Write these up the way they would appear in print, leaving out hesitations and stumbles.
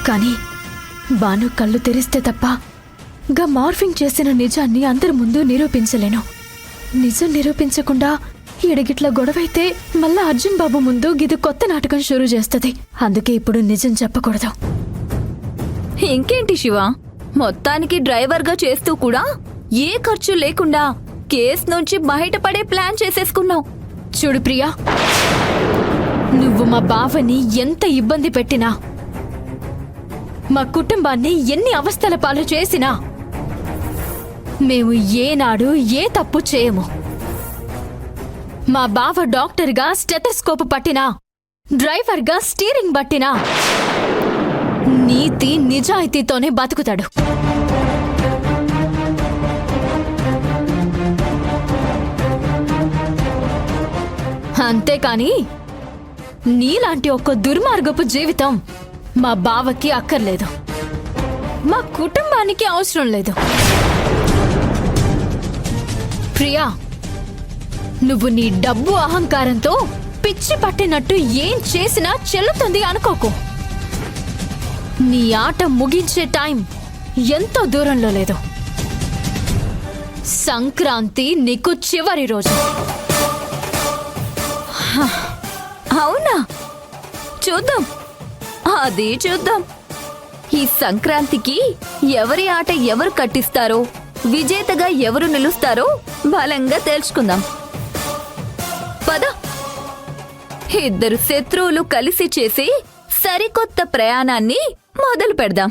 కానీ బాను కళ్ళు తెరిస్తే తప్ప గా మార్ఫింగ్ చేసిన నిజాన్ని అందరి ముందు నిరూపించలేను. నిజం నిరూపించకుండా ఎడగిట్ల గొడవైతే మళ్ళా అర్జున్ బాబు ముందు గిది కొత్త నాటకం షురూ చేస్తది. అందుకే ఇప్పుడు నిజం చెప్పకూడదు. ఇంకేంటి శివ, మొత్తానికి డ్రైవర్గా చేస్తూ కూడా ఏ ఖర్చు లేకుండా కేస్ నుంచి బయటపడే ప్లాన్ చేసేసుకున్నావు. చూడు ప్రియా, నువ్వు మా బావని ఎంత ఇబ్బంది పెట్టినా, మా కుటుంబాన్ని ఎన్ని అవస్థల పాలు చేసినా మేము ఏనాడు ఏ తప్పు చేయము. మా బావ డాక్టర్గా స్టెథోస్కోప్ పట్టినా, డ్రైవర్గా స్టీరింగ్ పట్టినా నీతి నిజాయితీతోనే బతుకుతాడు. అంతేకాని నీలాంటి ఒక్క దుర్మార్గపు జీవితం మా బావకి అక్కర్లేదు, మా కుటుంబానికి అవసరం లేదు. ప్రియా, నువ్వు నీ డబ్బు అహంకారంతో పిచ్చి పట్టినట్టు ఏం చేసినా చెల్లుతుంది అనుకోకు. నీ ఆట ముగించే టైం ఎంతో దూరంలో లేదు. సంక్రాంతి నీకు చివరి రోజు. అవునా? చూద్దాం, అది చూద్దాం. ఈ సంక్రాంతికి ఎవరి ఆట ఎవరు కట్టిస్తారో, విజేతగా ఎవరు నిలుస్తారో బలంగా తేల్చుకుందాం. పద, ఇద్దరు శత్రువులు కలిసి చేసి సరికొత్త ప్రయాణాన్ని మొదలు పెడదాం.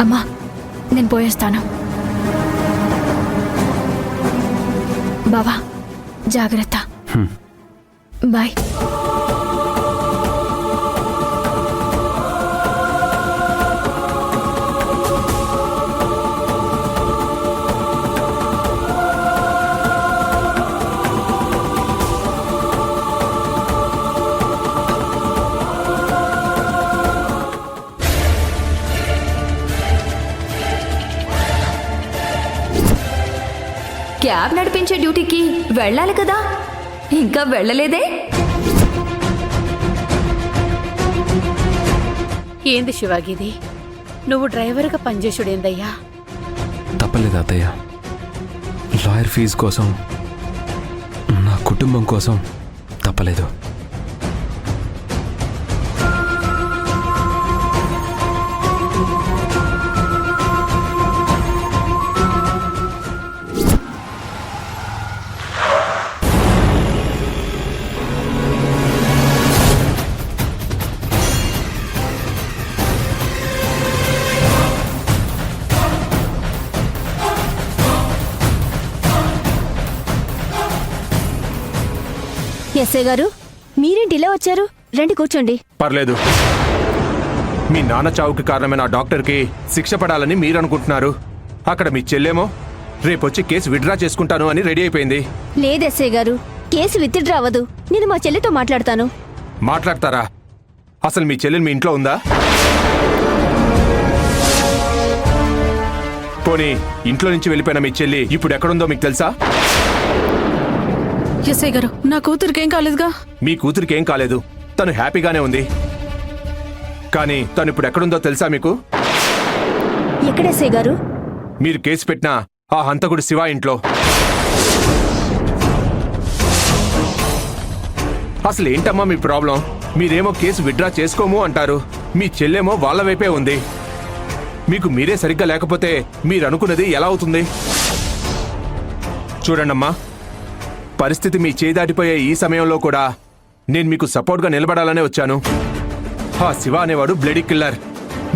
అమ్మా, నేను పోయేస్తాను. బావా, జాగ్రత్త. బాయ్. క్యాబ్ నడిపించే డ్యూటీకి వెళ్ళాలి కదా, ఇంకా వెళ్ళలేదే? ఏంది శివాగిది, నువ్వు డ్రైవర్గా పనిచేసుడేందయ్యా? తప్పలేదు అత్తయ్య. లాయర్ ఫీజు కోసం, నా కుటుంబం కోసం తప్పలేదు. ఎస్ఐ గారు, మీరేంటి ఇలా వచ్చారు? రండి కూర్చోండి. పర్లేదు. మీ నాన్న చావుకి కారణమైన ఆ డాక్టర్కి శిక్ష పడాలని మీరు అనుకుంటున్నారు. అక్కడ మీ చెల్లేమో రేపొచ్చి కేసు విత్డ్రా చేసుకుంటాను అని రెడీ అయిపోయింది. లేదు ఎస్ఐ గారు, కేసు విత్డ్రా అవ్వదు. నేను మా చెల్లితో మాట్లాడతాను. మాట్లాడతారా? అసలు మీ చెల్లెలు మీ ఇంట్లో ఉందా? పోనీ ఇంట్లో నుంచి వెళ్ళిపోయిన మీ చెల్లి ఇప్పుడు ఎక్కడుందో మీకు తెలుసా? ఎస్ఐ గారు, నా కూతురికి ఏం కాలేదుగా? మీ కూతురికి ఏం కాలేదు, తను హ్యాపీగానే ఉంది. కానీ తను ఇప్పుడు ఎక్కడుందో తెలుసా మీకు? ఎక్కడ ఎస్ఐ గారు? మీరు కేసు పెట్టిన ఆ హంతకుడు శివ ఇంట్లో. అసలు ఏంటమ్మా మీ ప్రాబ్లం? మీరేమో కేసు విత్డ్రా చేసుకోము అంటారు, మీ చెల్లేమో వాళ్ళ వైపే ఉంది. మీకు మీరే సరిగ్గా లేకపోతే మీరు అనుకున్నది ఎలా అవుతుంది? చూడండమ్మా, పరిస్థితి మీ చేయి దాటిపోయే ఈ సమయంలో కూడా నేను మీకు సపోర్ట్గా నిలబడాలనే వచ్చాను. ఆ శివ అనేవాడు బ్లడీ కిల్లర్.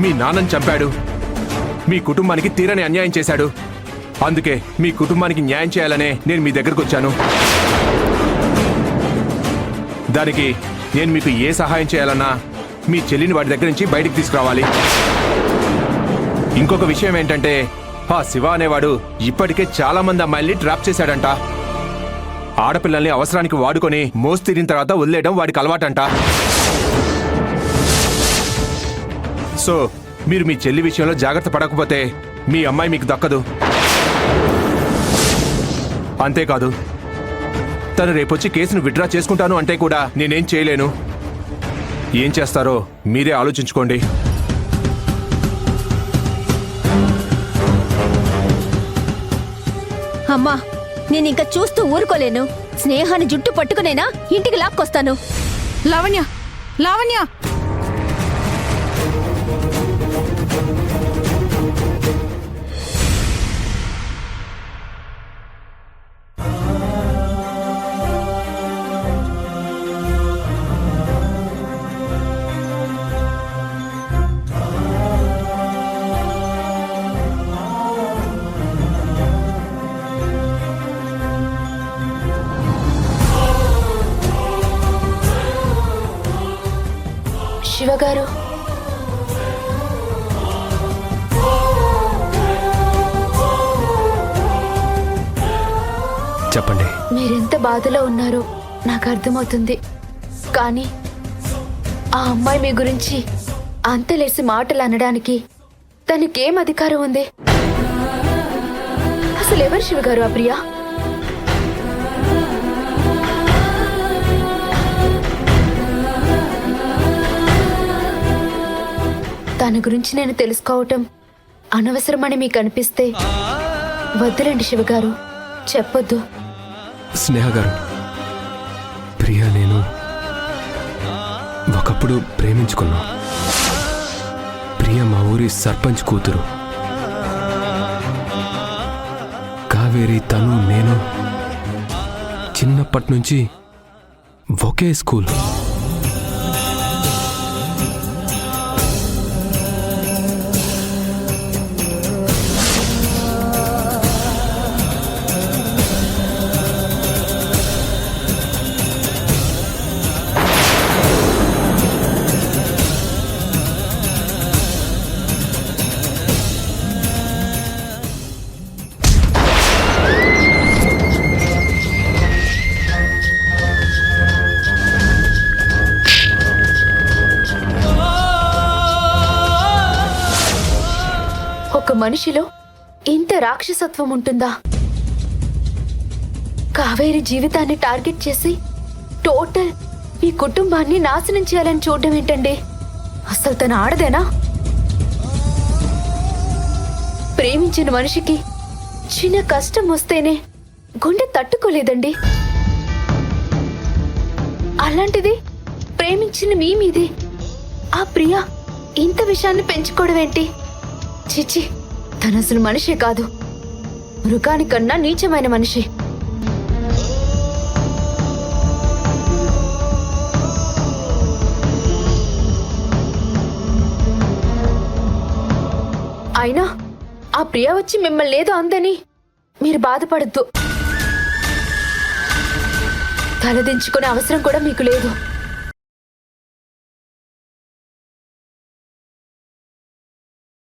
మీ నాన్నని చంపాడు, మీ కుటుంబానికి తీరని అన్యాయం చేశాడు. అందుకే మీ కుటుంబానికి న్యాయం చేయాలనే నేను మీ దగ్గరకు వచ్చాను. దానికి నేను మీకు ఏ సహాయం చేయాలన్నా మీ చెల్లిని వాడి దగ్గర నుంచి బయటికి తీసుకురావాలి. ఇంకొక విషయం ఏంటంటే, ఆ శివ అనేవాడు ఇప్పటికే చాలా మంది అమ్మాయిల్ని ట్రాప్ చేశాడంట. ఆడపిల్లల్ని అవసరానికి వాడుకొని మోసు తీరిన తర్వాత వదిలేయడం వాడికి అలవాటంట. సో మీరు మీ చెల్లి విషయంలో జాగ్రత్త పడకపోతే మీ అమ్మాయి మీకు దక్కదు. అంతేకాదు, తను రేపొచ్చి కేసును విత్డ్రా చేసుకుంటాను అంటే కూడా నేనేం చేయలేను. ఏం చేస్తారో మీరే ఆలోచించుకోండి. అమ్మా, నేనింక చూస్తూ ఊరుకోలేను. స్నేహాన్ని జుట్టు పట్టుకునేనా ఇంటికి లాక్కొస్తాను. లావణ్య, లావణ్య! శివగారు, చెప్పండి. మీరెంత బాధలో ఉన్నారో నాకు అర్థమవుతుంది. కానీ ఆ అమ్మాయి మీ గురించి అంతలేసి మాటలు అనడానికి తనకేం అధికారం ఉంది? అసలు ఎవరు శివగారు ఆ ప్రియ? తన గురించి నేను తెలుసుకోవటం అనవసరమని మీకు అనిపిస్తే వద్దులండి శివగారు, చెప్పొద్దు. స్నేహ గారు, ప్రియా నేను ఒకప్పుడు ప్రేమించుకున్నాం. ప్రియ మా ఊరి సర్పంచ్ కూతురు. కావేరి, తను, నేను చిన్నప్పటి నుంచి ఒకే స్కూల్. ఒక మనిషిలో ఇంత రాక్షసత్వం ఉంటుందా? కావేరి జీవితాన్ని టార్గెట్ చేసి టోటల్ మీ కుటుంబాన్ని నాశనం చేయాలని చూడడం ఏంటండి? అసలు తన ఆడదేనా? ప్రేమించిన మనిషికి చిన్న కష్టం వస్తేనే గుండె తట్టుకోలేదండి. అలాంటిది ప్రేమించిన మీ మీదే ఆ ప్రియ ఇంత విషయాన్ని పెంచుకోవడం ఏంటి? చిచి, తన అసలు మనిషే కాదు, మృగానికన్నా నీచమైన మనిషి. అయినా ఆ ప్రియ వచ్చి మిమ్మల్ని లేదో అందని మీరు బాధపడద్దు. తలదించుకునే అవసరం కూడా మీకు లేదు.